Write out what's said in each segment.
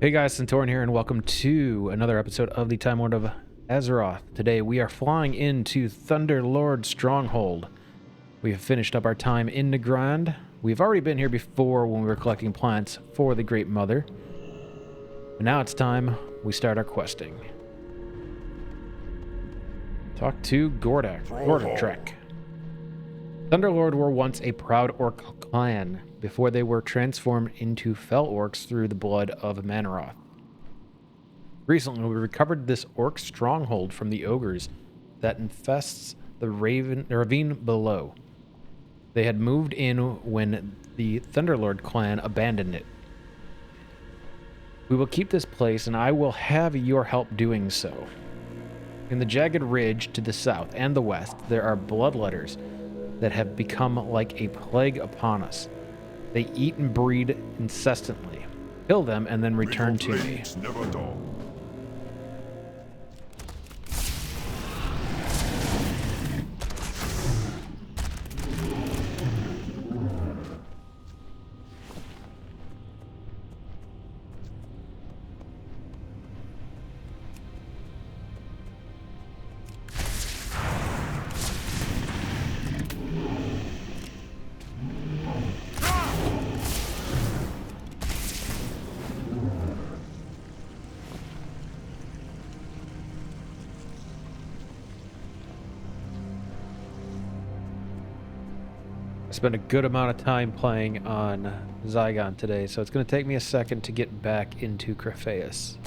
Hey guys, Centauran here, and welcome to another episode of the Timelord of Azeroth. Today we are flying into Thunderlord Stronghold. We have finished up our time in Nagrand. We've already been here before when we were collecting plants for the Great Mother. But now it's time we start our questing. Talk to Gordak. Thunderlord were once a proud orc clan before they were transformed into fell orcs through the blood of Manaroth. Recently, we recovered this orc stronghold from the ogres that infests the ravine below. They had moved in when the Thunderlord clan abandoned it. We will keep this place, and I will have your help doing so. In the jagged ridge to the south and the west, there are bloodletters that have become like a plague upon us. They eat and breed incessantly. Kill them and then return to me. Never dull. I spent a good amount of time playing on Zygon today, so it's going to take me a second to get back into Crephaeus.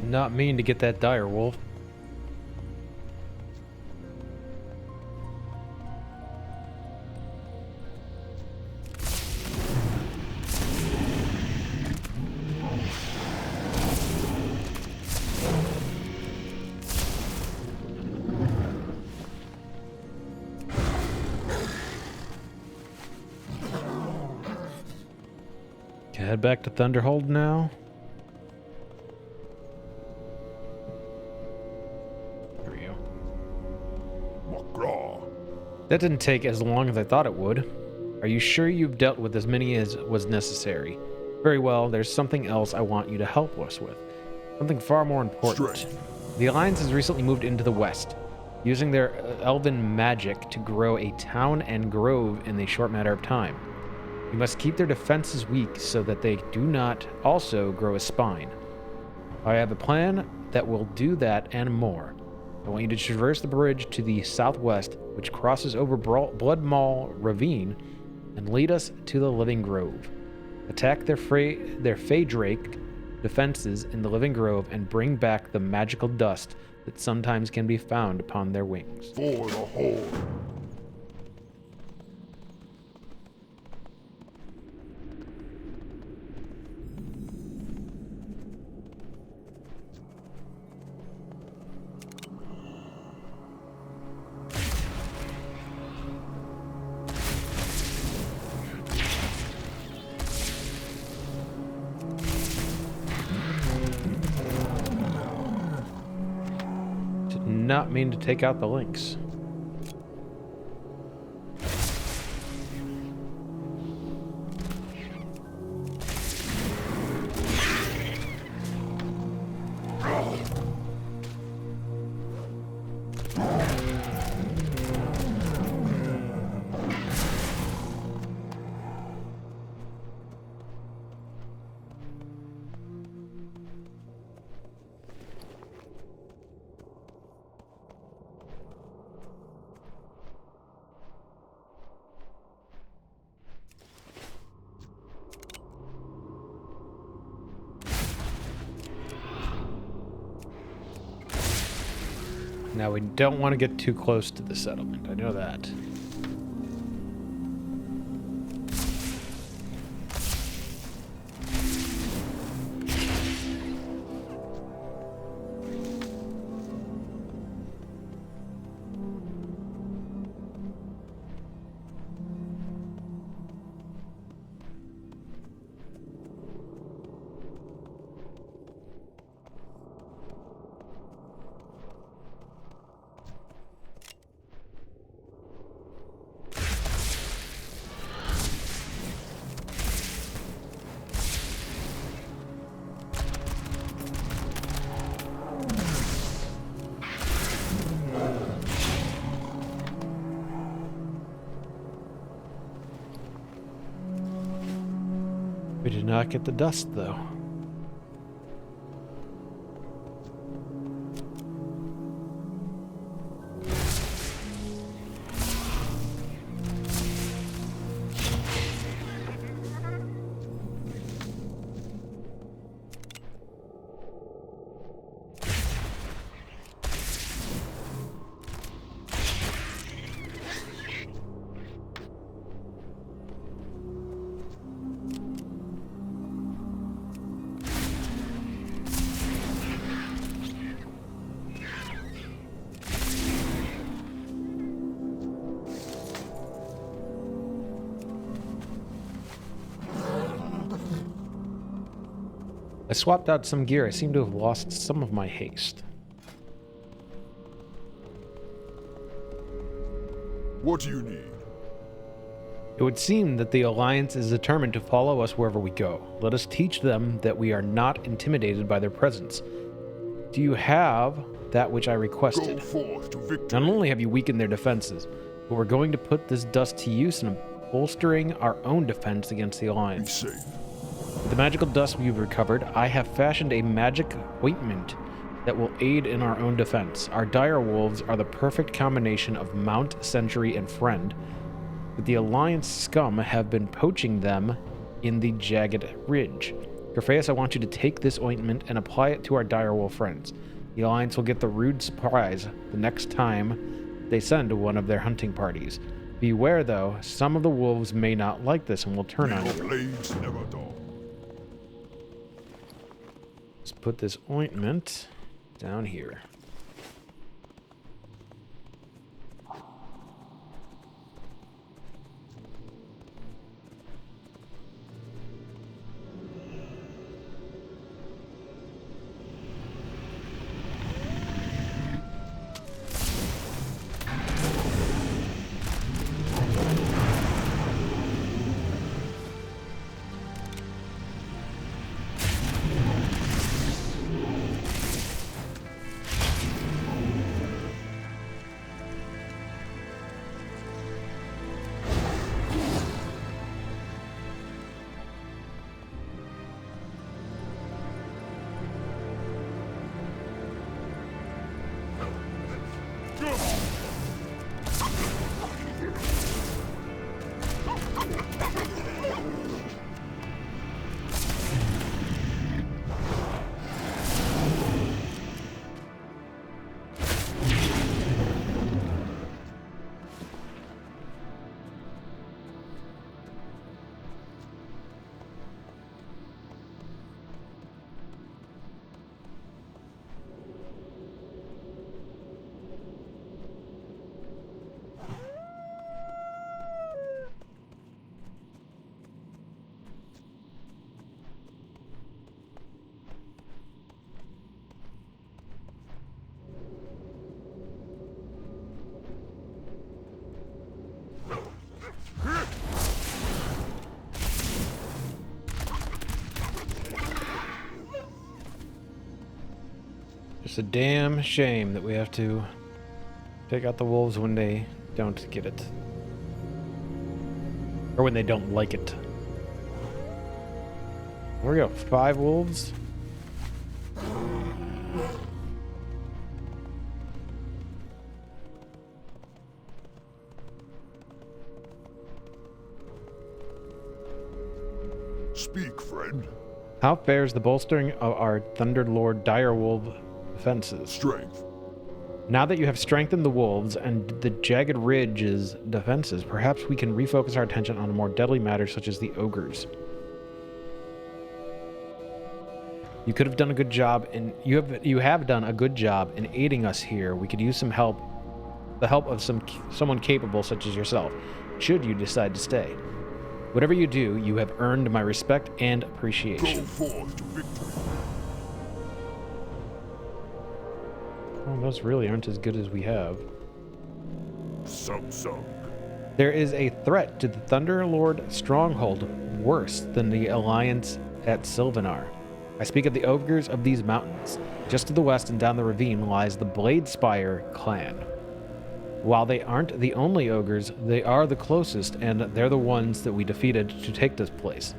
Not mean to get that dire wolf. Head back to Thunderhold now. That didn't take as long as I thought it would. Are you sure you've dealt with as many as was necessary? Very well, there's something else I want you to help us with. Something far more important. The Alliance has recently moved into the west, using their elven magic to grow a town and grove in a short matter of time. You must keep their defenses weak so that they do not also grow a spine. I have a plan that will do that and more. I want you to traverse the bridge to the southwest, which crosses over Blood Maw Ravine, and lead us to the Living Grove. Attack their Fey Drake defenses in the Living Grove and bring back the magical dust that sometimes can be found upon their wings. For the Horde. Did not mean to take out the links. Now, we don't want to get too close to the settlement. I know that. We did not get the dust, though. I swapped out some gear. I seem to have lost some of my haste. What do you need? It would seem that the Alliance is determined to follow us wherever we go. Let us teach them that we are not intimidated by their presence. Do you have that which I requested? Go forth to victory. Not only have you weakened their defenses, but we're going to put this dust to use in bolstering our own defense against the Be Alliance. safe. With the magical dust we've recovered, I have fashioned a magic ointment that will aid in our own defense. Our dire wolves are the perfect combination of mount, sentry, and friend, but the Alliance scum have been poaching them in the jagged ridge. Grapheus, I want you to take this ointment and apply it to our direwolf friends. The Alliance will get the rude surprise the next time they send one of their hunting parties. Beware, though, some of the wolves may not like this and will turn on Your you. blades never dull. Let's put this ointment down here. It's a damn shame that we have to take out the wolves when they don't get it. Or when they don't like it. There we go, 5 wolves. Speak, friend. How fares the bolstering of our Thunderlord direwolf defenses? Strength. Now that you have strengthened the wolves and the Jagged Ridge's defenses, perhaps we can refocus our attention on more deadly matters such as the ogres. You could have done a good job in you have done a good job in aiding us here. We could use some help, the help of someone capable such as yourself, should you decide to stay. Whatever you do, you have earned my respect and Go appreciation. forth to victory. Well, those really aren't as good as we have. Some. There is a threat to the Thunderlord Stronghold worse than the alliance at Sylvanar. I speak of the ogres of these mountains. Just to the west and down the ravine lies the Bladespire clan. While they aren't the only ogres, they are the closest, and they're the ones that we defeated to take this place.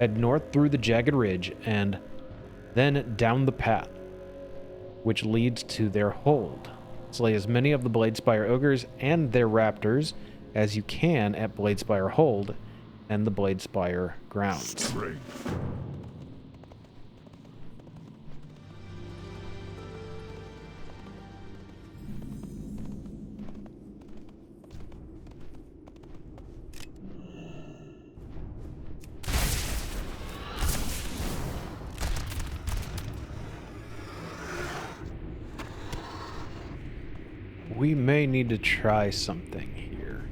Head north through the Jagged Ridge, and then down the path, which leads to their hold. Slay as many of the Bladespire ogres and their raptors as you can at Bladespire Hold and the Bladespire grounds. Strength. We may need to try something here.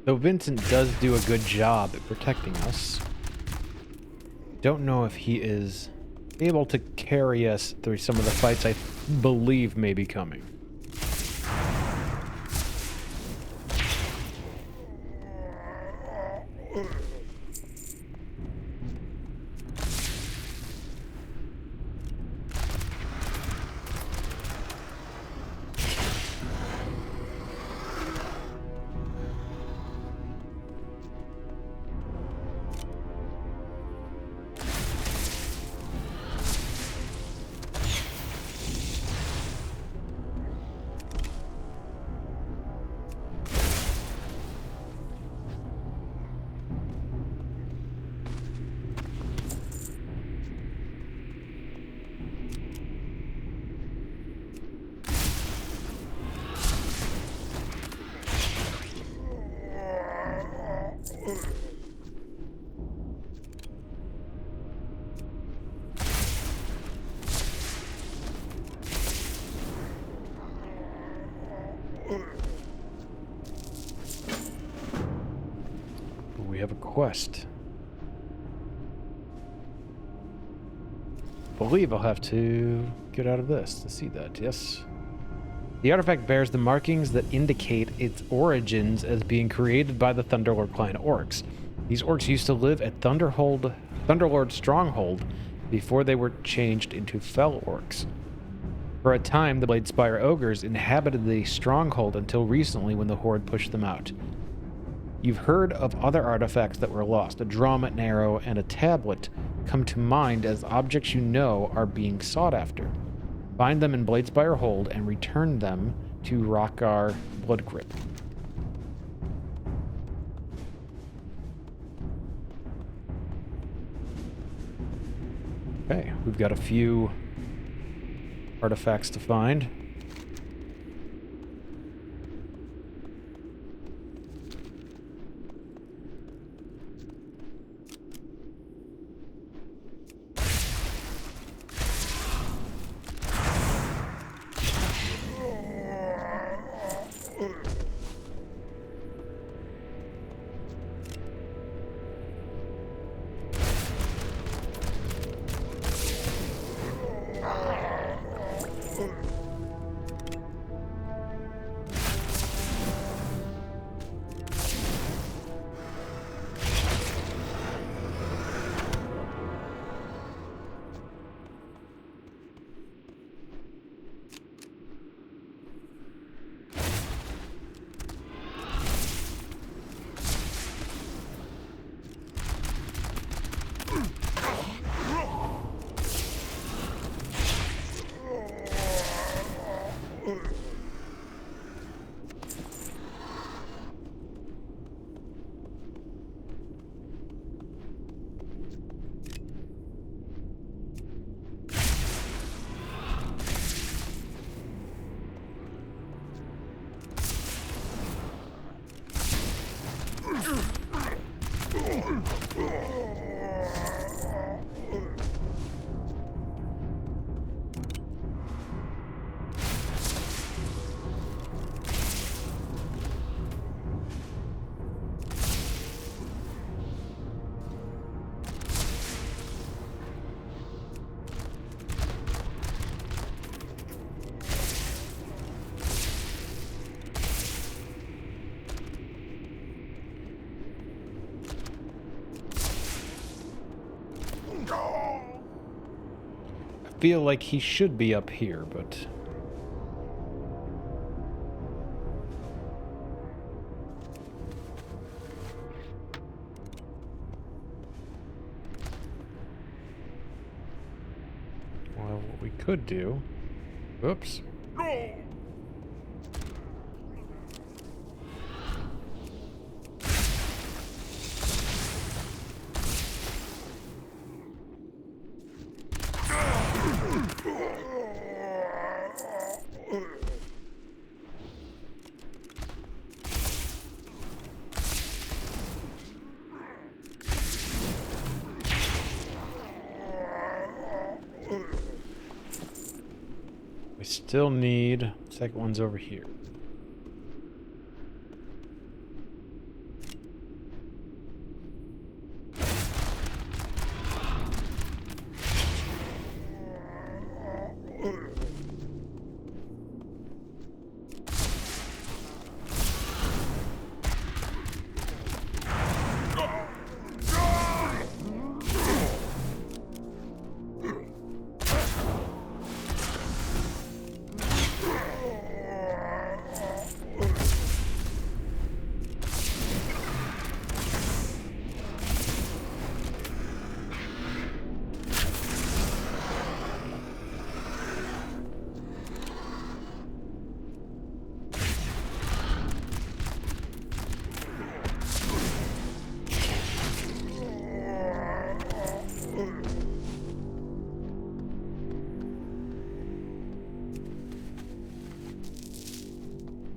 Though Vincent does do a good job at protecting us, don't know if he is able to carry us through some of the fights I believe may be coming. We have a quest. Believe I'll have to get out of this to see that, yes. The artifact bears the markings that indicate its origins as being created by the Thunderlord clan orcs. These orcs used to live at Thunderlord Stronghold before they were changed into fell orcs. For a time, the Bladespire ogres inhabited the stronghold until recently when the Horde pushed them out. You've heard of other artifacts that were lost. A drum, an arrow, and a tablet come to mind as objects you know are being sought after. Find them in Bladespire Hold and return them to Rockar Bloodcrypt. Okay, we've got a few artifacts to find. I feel like he should be up here, but... well, what we could do... Oops. No! We still need... second one's over here.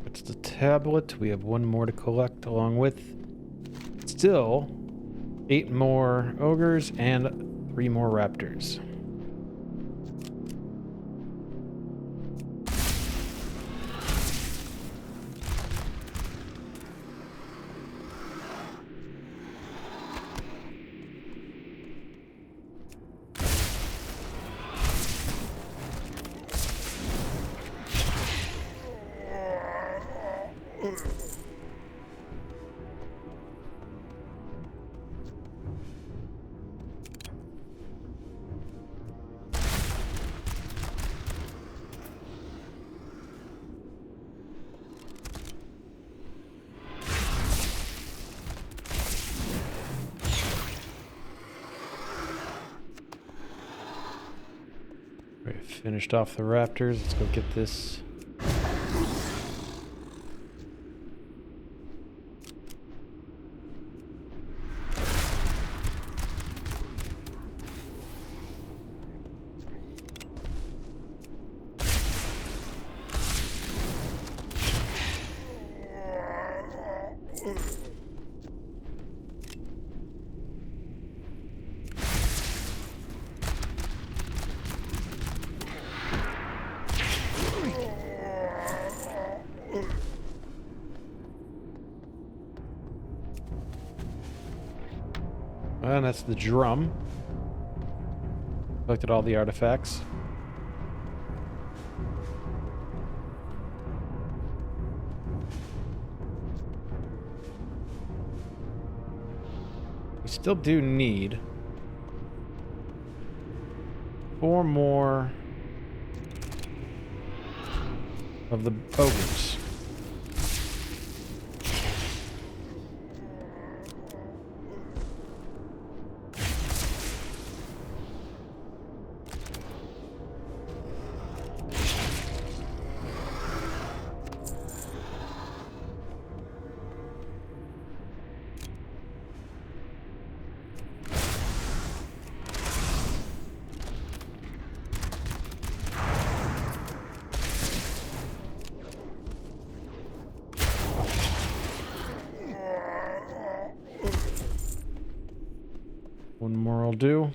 It's the tablet. We have one more to collect along with still 8 more ogres and 3 more raptors. We finished off the raptors. Let's go get this. And that's the drum. Collected all the artifacts. We still do need 4 more of the ogres. One more will do.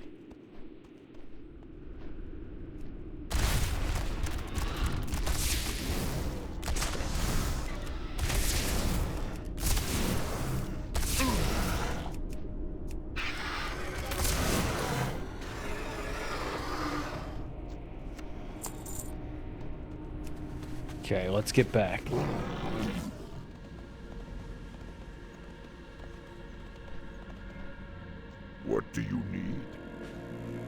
Okay, let's get back. What do you need?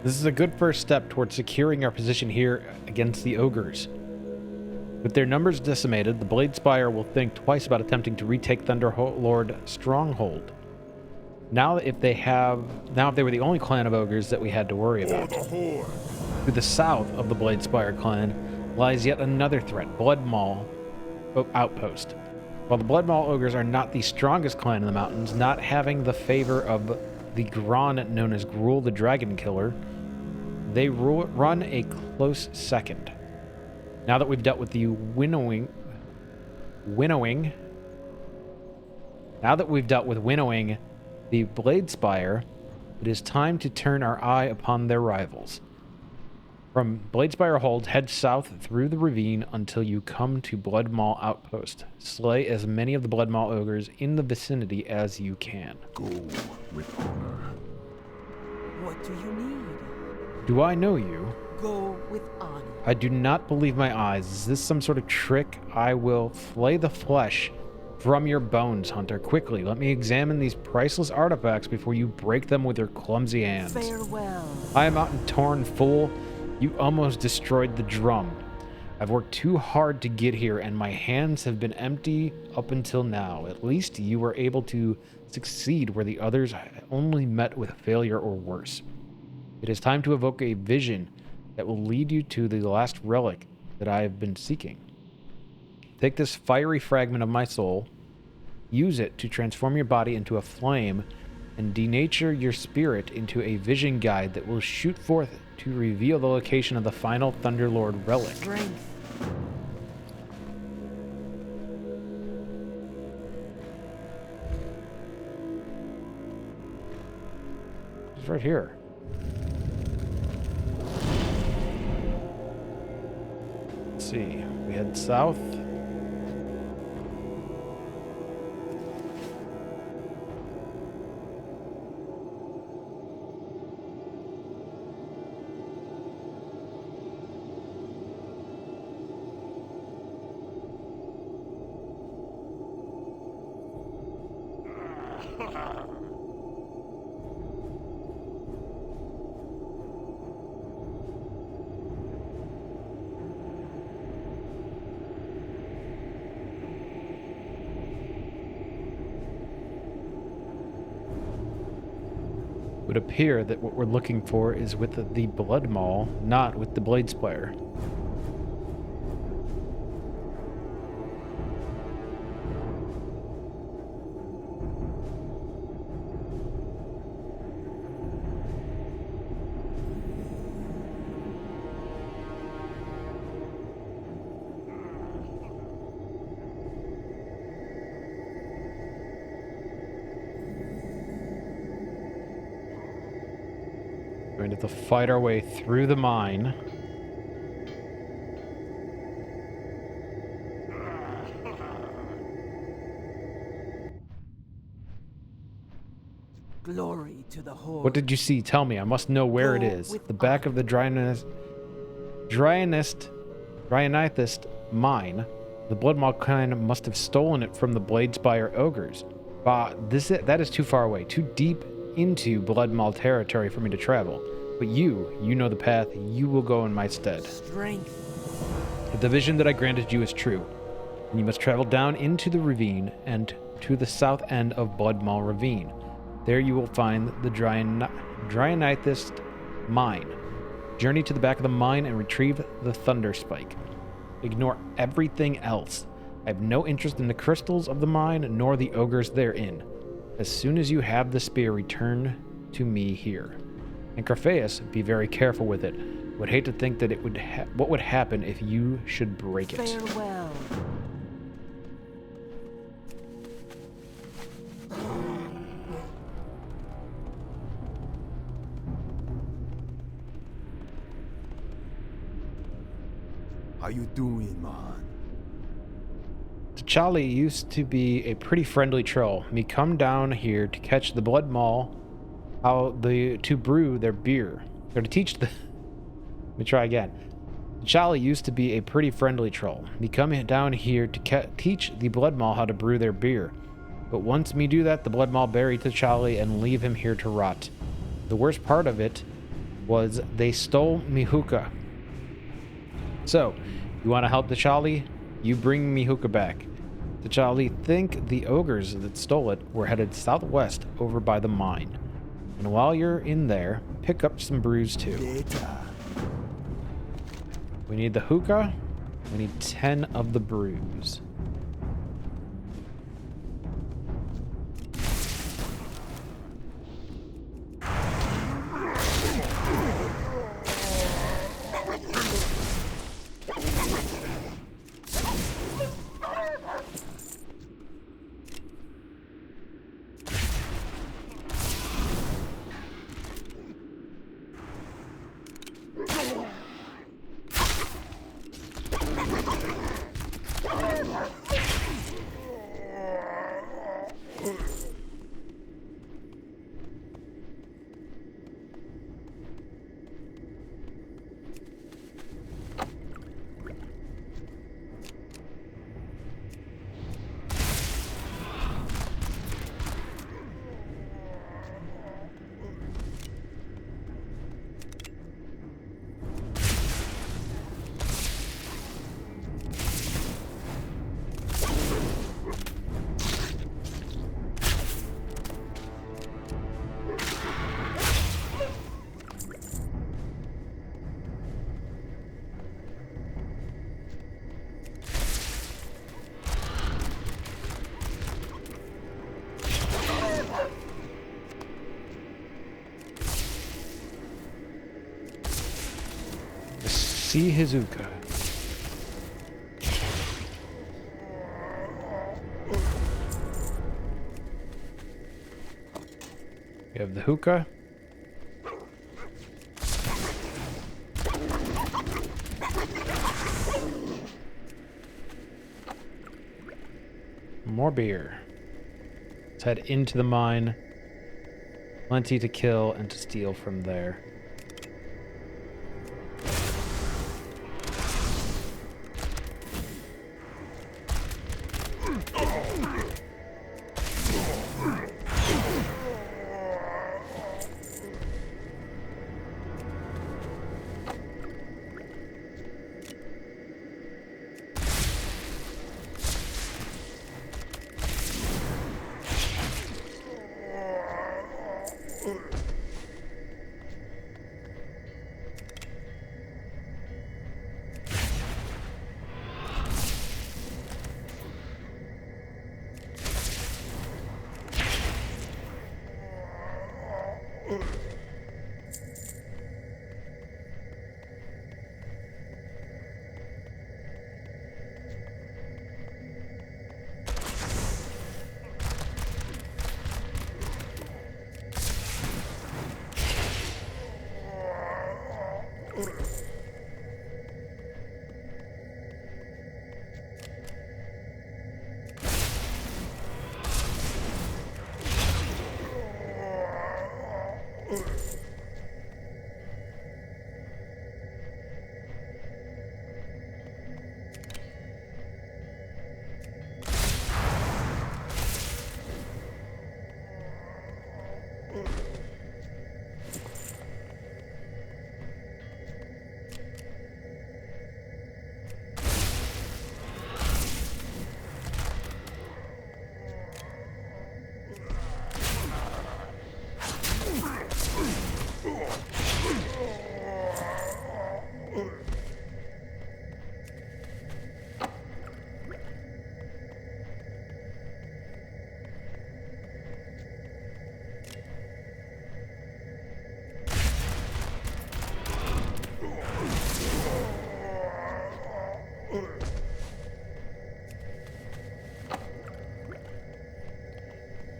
This is a good first step towards securing our position here against the ogres. With their numbers decimated, the Blade Spire will think twice about attempting to retake Thunderlord Stronghold. Now if they were the only clan of ogres that we had to worry about. For the Horde! To the south of the Blade Spire clan lies yet another threat, Blood Maw Outpost. While the Blood Maw ogres are not the strongest clan in the mountains, not having the favor of the Gron known as Gruul the Dragon Killer, they run a close second. Now that we've dealt with the winnowing, the Blade Spire, it is time to turn our eye upon their rivals. From Bladespire Hold, head south through the ravine until you come to Blood Maw Outpost. Slay as many of the Blood Maw ogres in the vicinity as you can. Go with honor. What do you need? Do I know you? Go with honor. I do not believe my eyes. Is this some sort of trick? I will flay the flesh from your bones, Hunter. Quickly, let me examine these priceless artifacts before you break them with your clumsy hands. Farewell. I am out and torn, fool. You almost destroyed the drum. I've worked too hard to get here, and my hands have been empty up until now. At least you were able to succeed where the others only met with failure or worse. It is time to evoke a vision that will lead you to the last relic that I have been seeking. Take this fiery fragment of my soul, use it to transform your body into a flame, and denature your spirit into a vision guide that will shoot forth to reveal the location of the final Thunderlord relic. Strength. It's right here. Let's see. We head south. It would appear that what we're looking for is with the Blood Maw, not with the Blade Spire. Going to have to fight our way through the mine. Glory to the Horde. What did you see? Tell me. I must know where it Go is. with The back of the Dryanithist mine. The Bloodmaw clan must have stolen it from the Bladespire ogres. That is too far away, too deep into Bloodmaw territory for me to travel. But you know the path. You will go in my stead. Strength. The vision that I granted you is true, and you must travel down into the ravine and to the south end of Bloodmaw Ravine. There you will find the Dryanithist mine. Journey to the back of the mine and retrieve the Thunder Spike. Ignore everything else. I have no interest in the crystals of the mine, nor the ogres therein. As soon as you have the spear, return to me here. And Carpheus, be very careful with it. Would hate to think that what would happen if you should break it. Farewell. How you doing, man? T'Challa used to be a pretty friendly troll. Me come down here to catch the blood maw, to brew their beer. Or to teach the... Let me try again. T'Challa used to be a pretty friendly troll. Me come down here to teach the blood maw how to brew their beer. But once me do that, the blood maw bury T'Challa and leave him here to rot. The worst part of it was they stole me hookah. So, you want to help T'Challa? You bring me hookah back. T'Challa think the ogres that stole it were headed southwest over by the mine. And while you're in there, pick up some brews too. Later. We need the hookah. We need 10 of the brews. See Hizuka. We have the hookah. More beer. Let's head into the mine. Plenty to kill and to steal from there.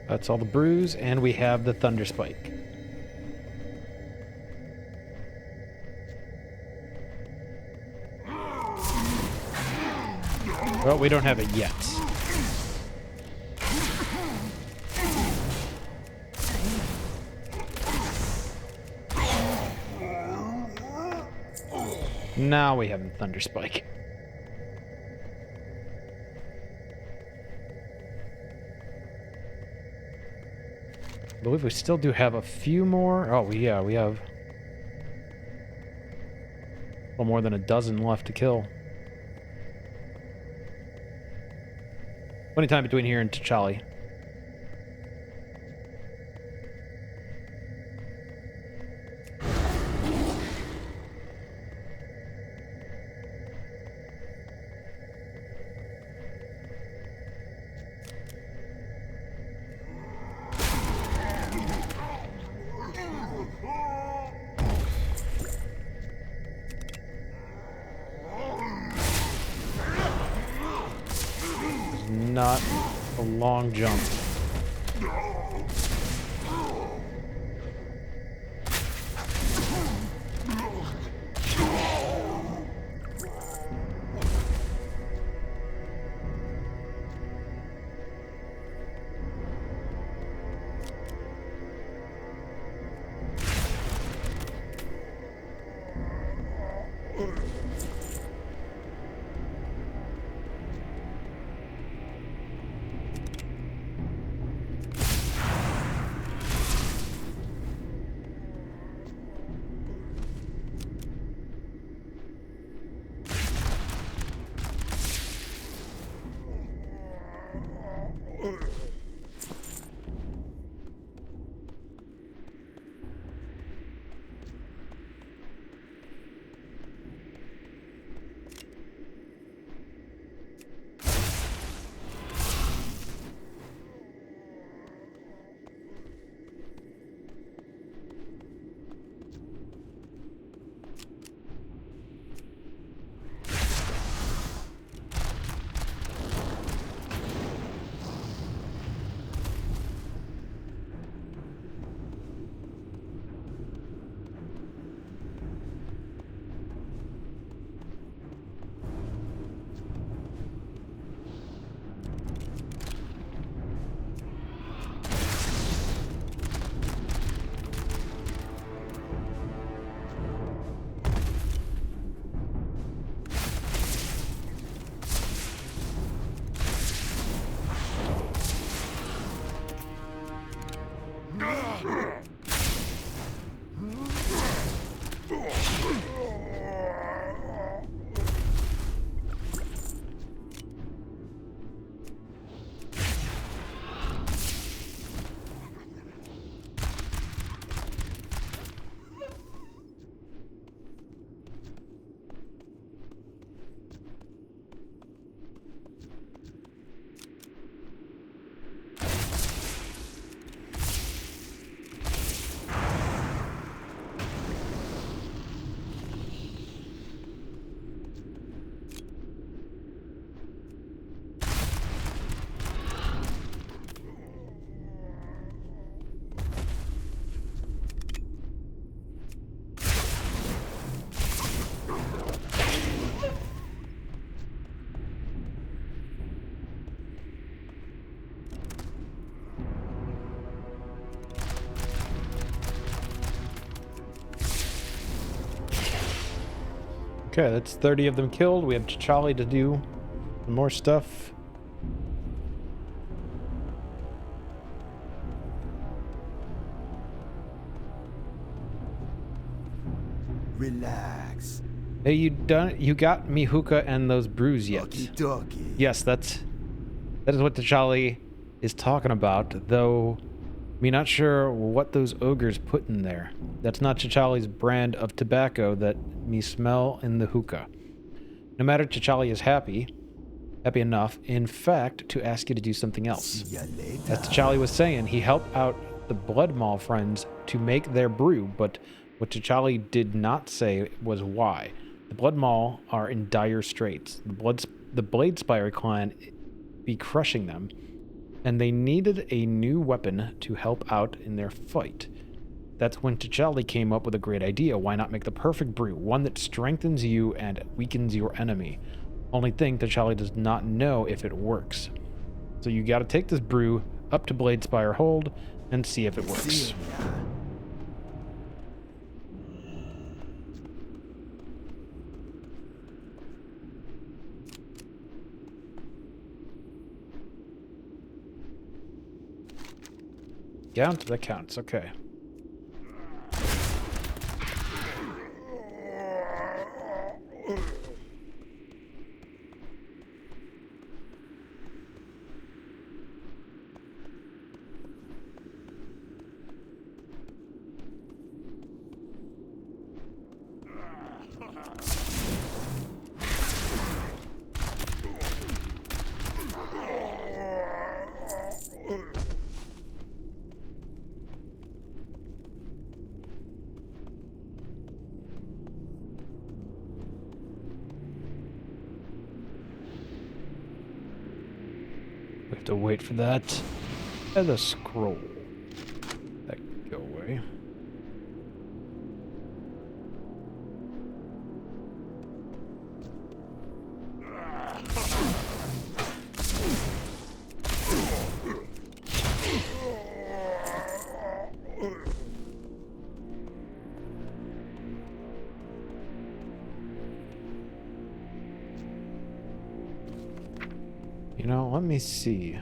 That's all the brews, and we have the Thunder Spike. Well, we don't have it yet. Now we have the Thunder Spike. I believe we still do have a few more. Oh, yeah, we have a little more than a dozen left to kill. Plenty of time between here and T'Challa. Not a long jump. Okay, that's 30 of them killed. We have T'Challa to do some more stuff. Relax. Hey, you got me hookah and those brews yet? Okie dokie. Yes, that is what T'Challa is talking about, though me not sure what those ogres put in there. That's not T'Challa's brand of tobacco that me smell in the hookah. No matter, T'Challa is happy enough, in fact, to ask you to do something else. See ya later. As T'Challa was saying, he helped out the Blood Maul friends to make their brew, but what T'Challa did not say was why. The Blood Maul are in dire straits. The Bladespire clan be crushing them, and they needed a new weapon to help out in their fight. That's when T'Challa came up with a great idea. Why not make the perfect brew, one that strengthens you and weakens your enemy? Only thing, T'Challa does not know if it works. So you gotta take this brew up to Bladespire Hold and see if it works. See ya. Count? That counts, okay. We have to wait for that. And the scroll. That can go away. You know, let me see.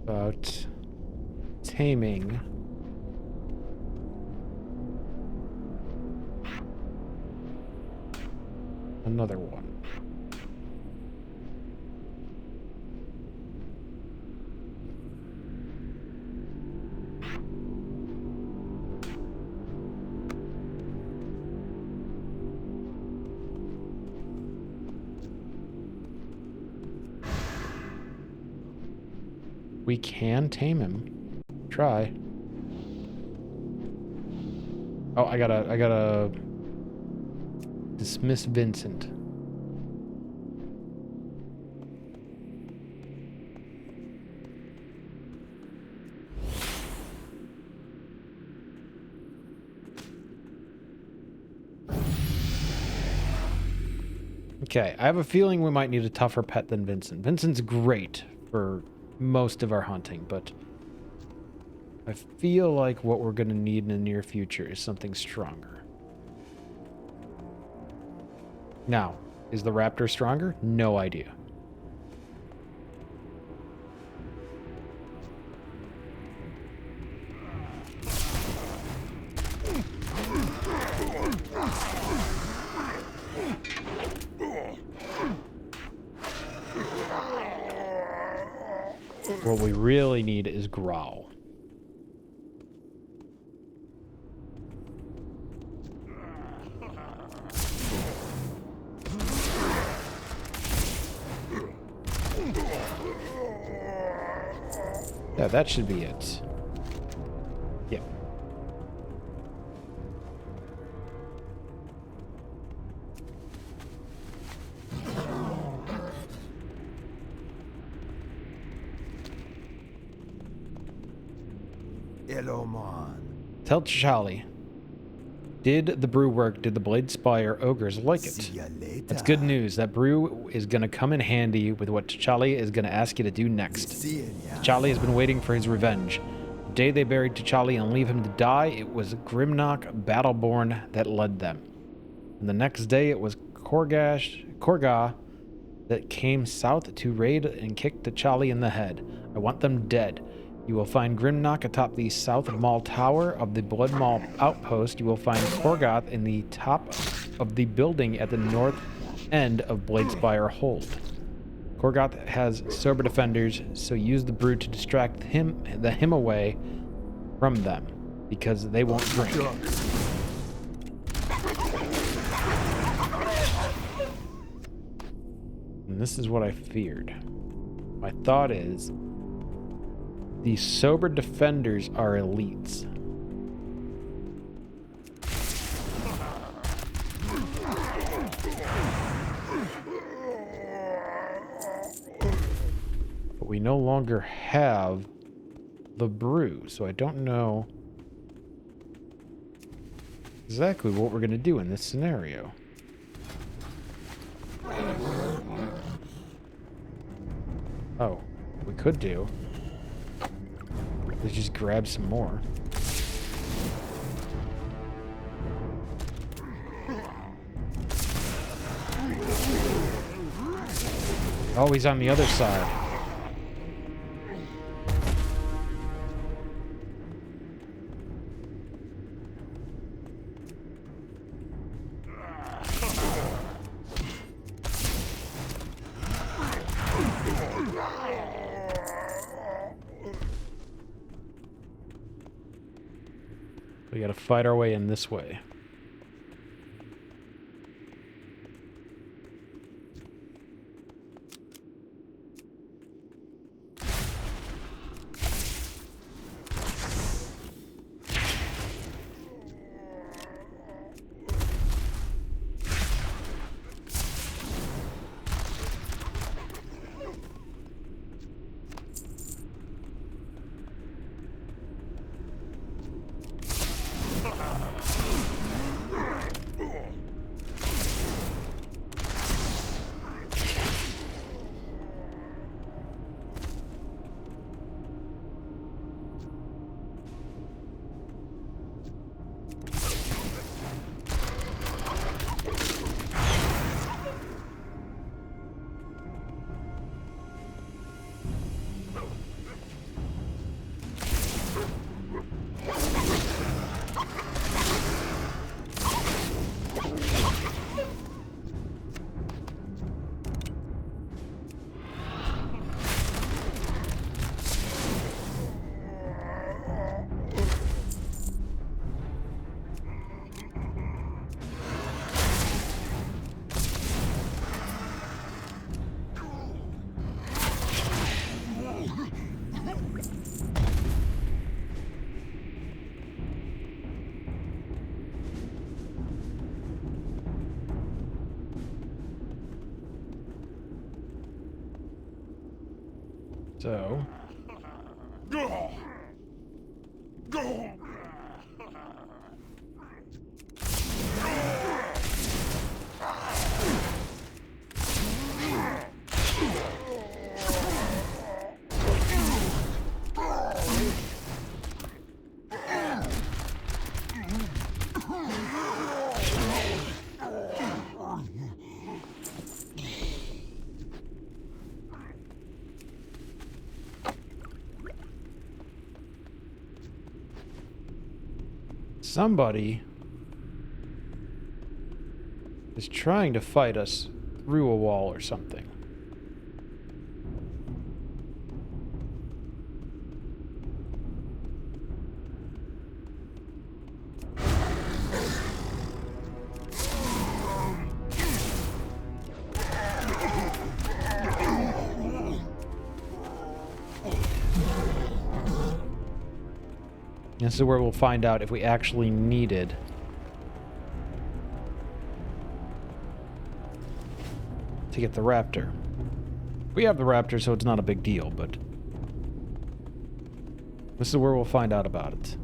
About taming. Another one. We can tame him. Try. Oh, I gotta dismiss Vincent. Okay, I have a feeling we might need a tougher pet than Vincent. Vincent's great for most of our hunting, but I feel like what we're going to need in the near future is something stronger. Now, is the raptor stronger? No idea. What we really need is Growl. Yeah, that should be it. Yeah. Hello, man. Tell T'Challa. Did the brew work? Did the Bladespire ogres like it? See ya later. That's good news. That brew is going to come in handy with what T'Challa is going to ask you to do next. See ya. T'Challa has been waiting for his revenge. The day they buried T'Challa and leave him to die, it was Grimnock Battleborn that led them. And the next day it was Korga that came south to raid and kick T'Challa in the head. I want them dead. You will find Grimnock atop the South Mall Tower of the Blood Mall Outpost. You will find Korgoth in the top of the building at the north end of Bladespire Hold. Korgoth has sober defenders, so use the brood to distract him away from them, because they won't drink. And this is what I feared. My thought is, the sober defenders are elites. But we no longer have the brew, so I don't know exactly what we're going to do in this scenario. Oh, we could do. Let's just grab some more. Oh, he's on the other side. We gotta fight our way in this way. So... somebody is trying to fight us through a wall or something. This is where we'll find out if we actually needed to get the raptor. We have the raptor, so it's not a big deal, but this is where we'll find out about it.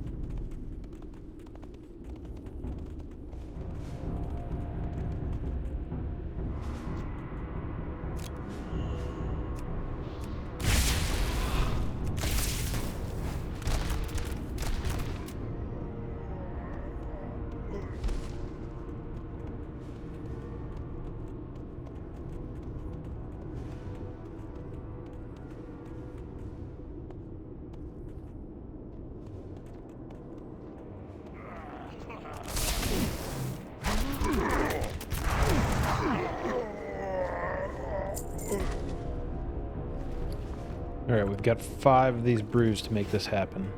Alright, we've got 5 of these brews to make this happen.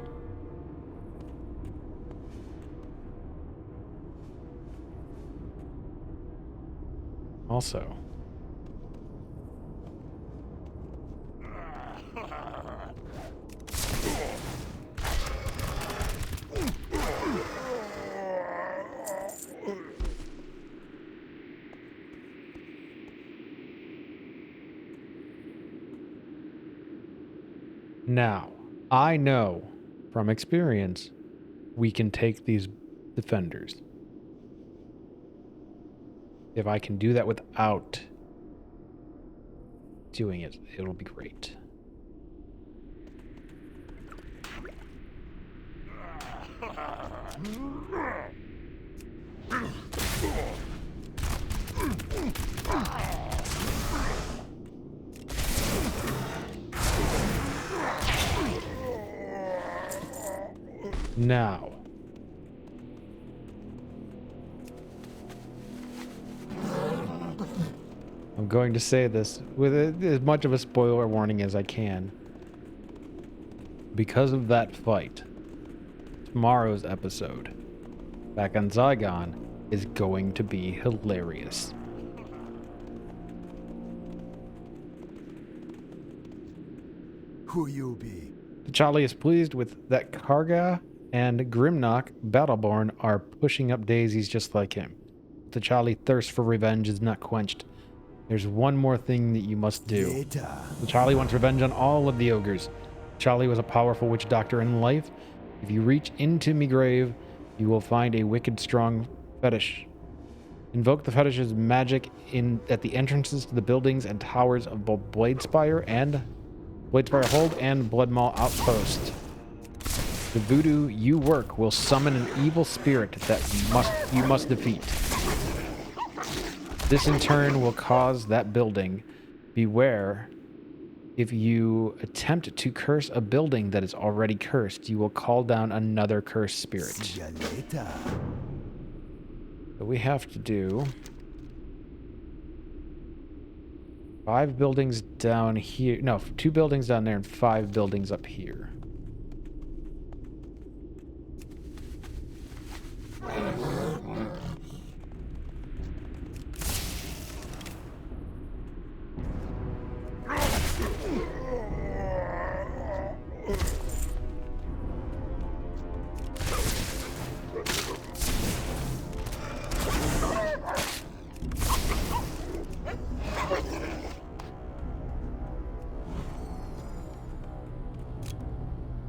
Also, now, I know from experience we can take these defenders. If I can do that without doing it, it'll be great. Now, I'm going to say this with as much of a spoiler warning as I can. Because of that fight, tomorrow's episode, back on Zygon, is going to be hilarious. Who you be? T'Challa is pleased with that Karga and Grimnock Battleborn are pushing up daisies just like him. T'Challa thirst for revenge is not quenched. There's one more thing that you must do. Later. T'Challa wants revenge on all of the ogres. T'Challa was a powerful witch doctor in life. If you reach into me grave, you will find a wicked strong fetish. Invoke the fetish's magic at the entrances to the buildings and towers of both Bladespire Hold and Bloodmaw Outpost. The voodoo you work will summon an evil spirit that you must defeat. This in turn will cause that building. Beware, if you attempt to curse a building that is already cursed, you will call down another cursed spirit. See ya later. So we have to do 5 buildings down here. No, 2 buildings down there and 5 buildings up here.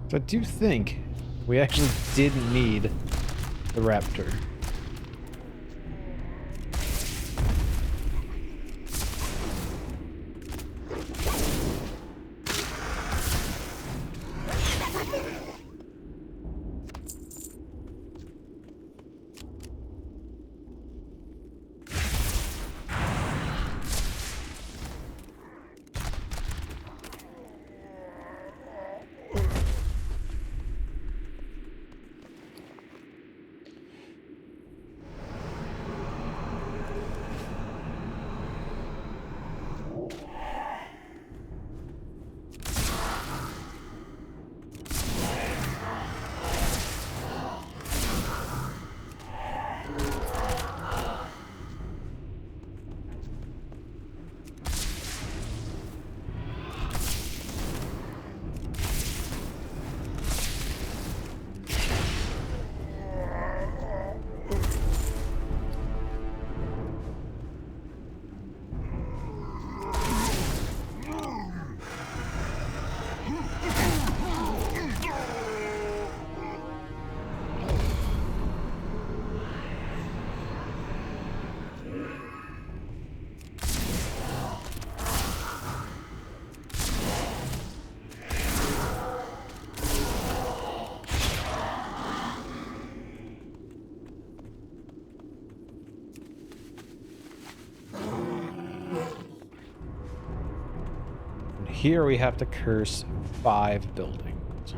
So I do think we actually didn't need the raptor. Here we have to curse 5 buildings.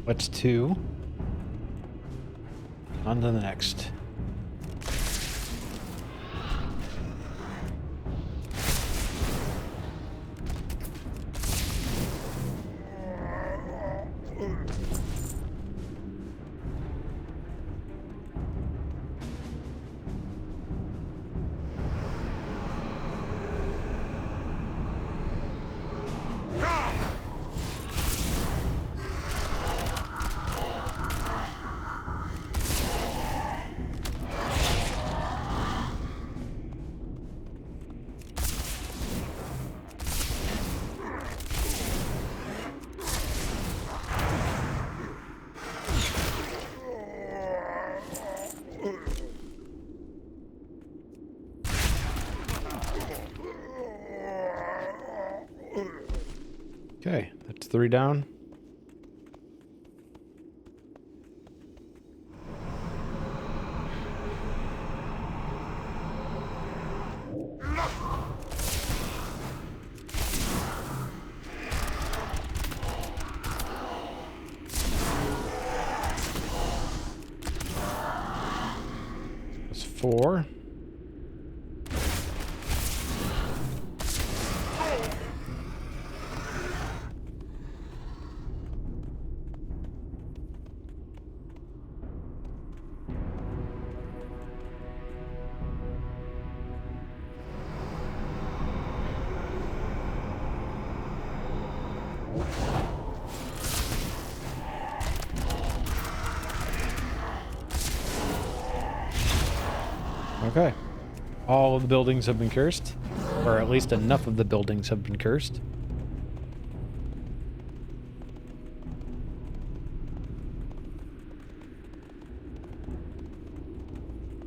That's 2. On to the next. Okay, that's 3 down. That's 4. Okay. All of the buildings have been cursed. Or at least enough of the buildings have been cursed.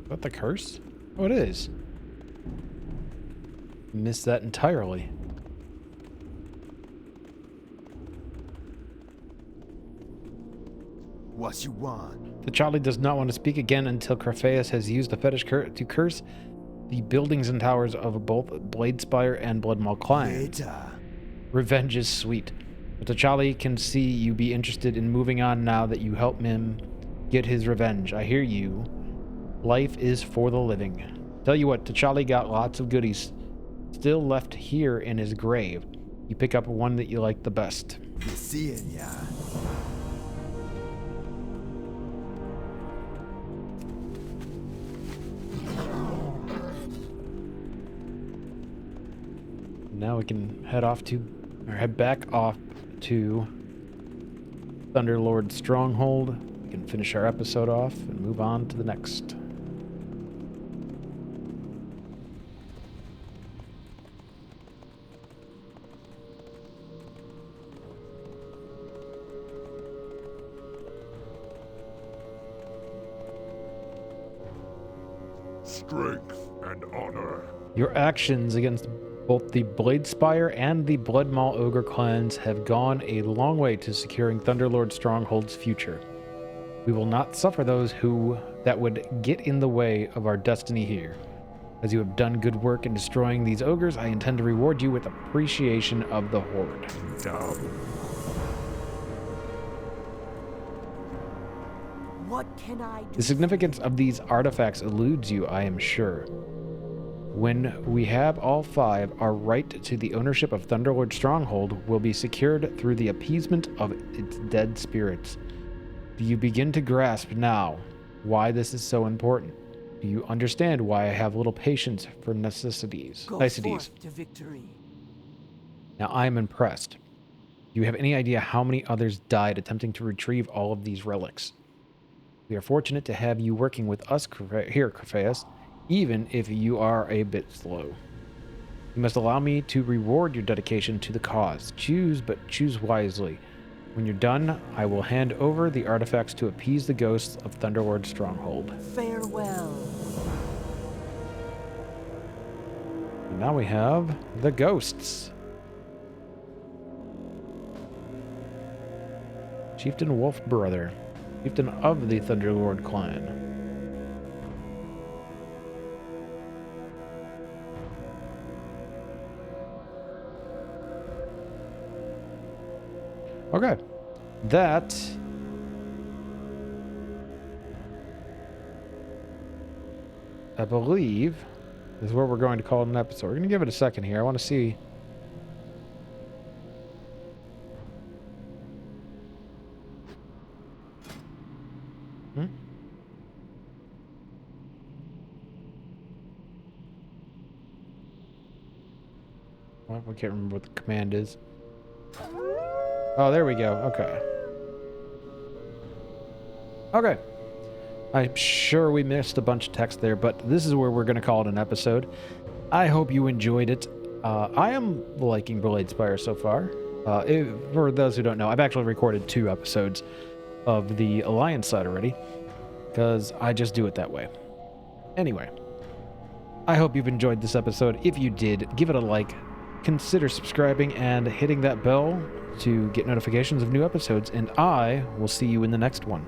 Is that the curse? Oh, it is. Missed that entirely. What you want? The Charlie does not want to speak again until Crephaeus has used the fetish to curse the buildings and towers of both Bladespire and Bloodmaw clans. Beta. Revenge is sweet, but T'Challa can see you be interested in moving on now that you help him get his revenge. I hear you. Life is for the living. Tell you what, T'Challa got lots of goodies still left here in his grave. You pick up one that you like the best. You seeing ya? Now we can head back off to Thunderlord Stronghold. We can finish our episode off and move on to the next. Strength and honor. Your actions against both the Bladespire and the Bloodmaw Ogre clans have gone a long way to securing Thunderlord Stronghold's future. We will not suffer those that would get in the way of our destiny here. As you have done good work in destroying these ogres, I intend to reward you with appreciation of the Horde. Down. What can I do? The significance of these artifacts eludes you, I am sure. When we have all 5, our right to the ownership of Thunderlord Stronghold will be secured through the appeasement of its dead spirits. Do you begin to grasp now why this is so important? Do you understand why I have little patience for niceties? Go Niceties. forth to victory. Now I am impressed. Do you have any idea how many others died attempting to retrieve all of these relics? We are fortunate to have you working with us here, Crephaeus, even if you are a bit slow. You must allow me to reward your dedication to the cause. Choose, but choose wisely. When you're done, I will hand over the artifacts to appease the ghosts of Thunderlord Stronghold. Farewell. And now we have the ghosts. Chieftain Wolf Brother, chieftain of the Thunderlord clan. Okay, that I believe this is what we're going to call it an episode. We're going to give it a second here. I want to see. Well, I can't remember what the command is. Oh, there we go. Okay. Okay. I'm sure we missed a bunch of text there, but this is where we're going to call it an episode. I hope you enjoyed it. I am liking Blade Spire so far. For those who don't know, I've actually recorded 2 episodes of the Alliance side already, because I just do it that way. Anyway, I hope you've enjoyed this episode. If you did, give it a like, consider subscribing and hitting that bell to get notifications of new episodes, and I will see you in the next one.